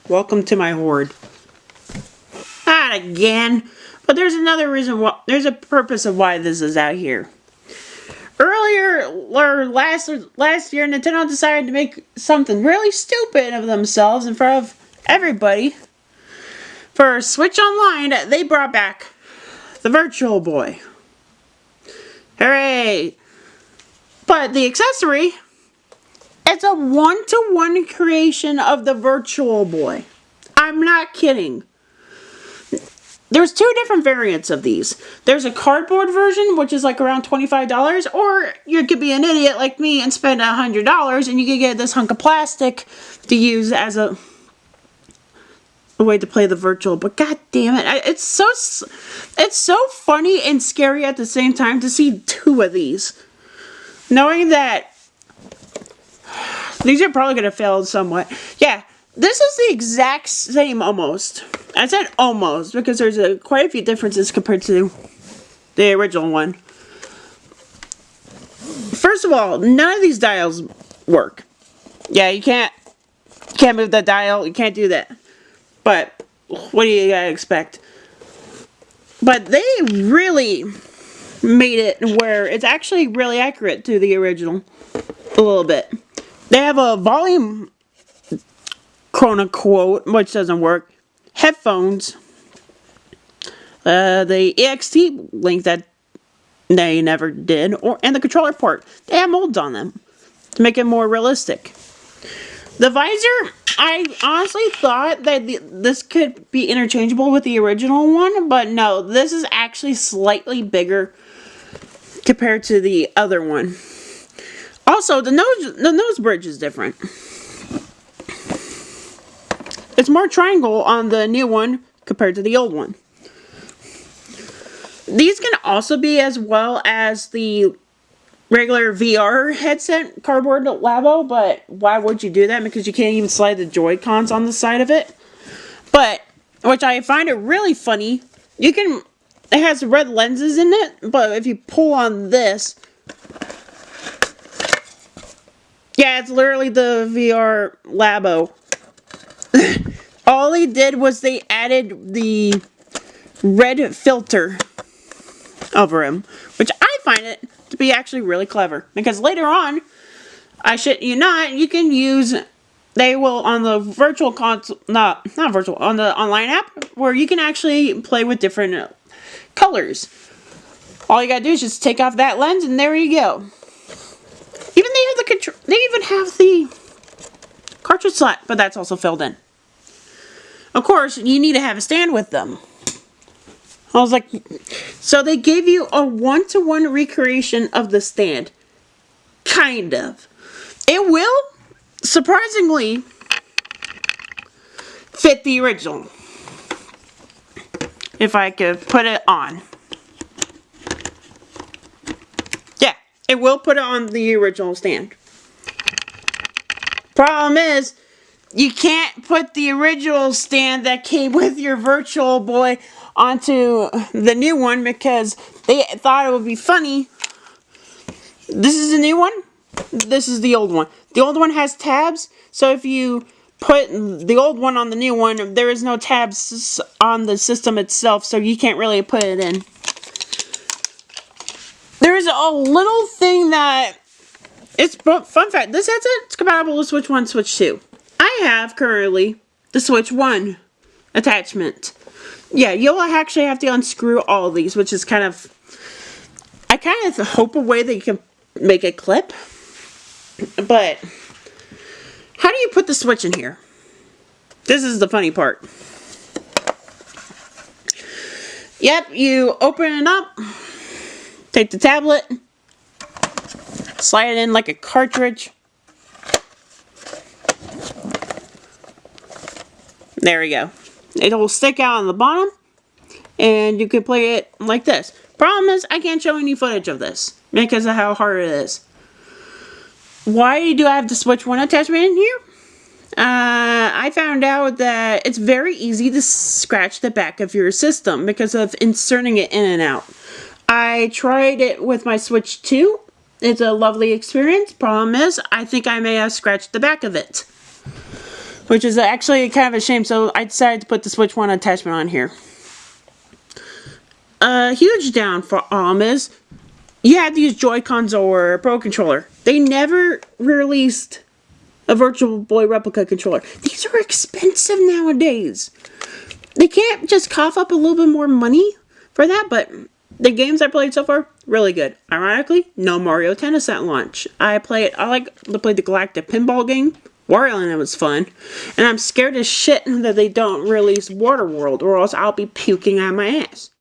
Welcome to my Hoard. Not again. But there's another reason why, there's a purpose of why this is out here. Earlier, or last year, Nintendo decided to make something really stupid of themselves in front of everybody. For Switch Online, they brought back the Vurtial Boy. Hooray! But the accessory, it's a one-to-one creation of the Vurtial Boy. I'm not kidding. There's two different variants of these. There's a cardboard version, which is like around $25, or you could be an idiot like me and spend $100 and you could get this hunk of plastic to use as a way to play the virtual. But god damn it, it's so funny and scary at the same time to see two of these. Knowing that these are probably going to fail somewhat. Yeah, this is the exact same almost. I said almost because there's quite a few differences compared to the original one. First of all, none of these dials work. Yeah, you can't move the dial. You can't do that. But what do you gotta expect? But they really made it where it's actually really accurate to the original a little bit. They have a volume quote, which doesn't work. Headphones. The EXT link that they never did, and the controller port. They have molds on them to make it more realistic. The visor, I honestly thought that this could be interchangeable with the original one, but no, this is actually slightly bigger compared to the other one. Also, the nose bridge is different. It's more triangle on the new one compared to the old one. These can also be as well as the regular VR headset cardboard Labo, but why would you do that? Because you can't even slide the Joy-Cons on the side of it. But, which I find it really funny, it has red lenses in it, but if you pull on this, yeah, it's literally the VR Labo. All they did was they added the red filter over him, which I find it to be actually really clever. Because later on, I shit you not, you can use, they will on the virtual console, not virtual, on the online app, where you can actually play with different colors. All you gotta do is just take off that lens and there you go. Even they even have the cartridge slot, but that's also filled in. Of course, you need to have a stand with them. I was like, so they gave you a one-to-one recreation of the stand. Kind of. It will, surprisingly, fit the original. If I could put it on. Yeah, it will put it on the original stand. Problem is, you can't put the original stand that came with your Vurtial Boy onto the new one because they thought it would be funny. This is the new one. This is the old one. The old one has tabs, so if you put the old one on the new one, there is no tabs on the system itself, so you can't really put it in. There is a little thing that, it's fun fact, this headset's compatible with Switch 1, Switch 2. I have currently the Switch 1 attachment. Yeah, you'll actually have to unscrew all of these, which is kind of, I kind of hope a way that you can make a clip. But how do you put the Switch in here? This is the funny part. Yep, you open it up, take the tablet, slide it in like a cartridge. There we go. It will stick out on the bottom, and you can play it like this. Problem is, I can't show any footage of this because of how hard it is. Why do I have the Switch 1 attachment in here? I found out that it's very easy to scratch the back of your system because of inserting it in and out. I tried it with my Switch 2. It's a lovely experience. Problem is, I think I may have scratched the back of it. which is actually kind of a shame. So I decided to put the Switch 1 attachment on here. A huge downfall is you had to use Joy-Cons or a Pro Controller. They never released a Vurtial Boy replica controller. These are expensive nowadays. They can't just cough up a little bit more money for that, but the games I played so far, really good. Ironically, no Mario Tennis at launch. I like to play the Galactic Pinball game. Wario Land was fun. And I'm scared as shit that they don't release Water World, or else I'll be puking out my ass.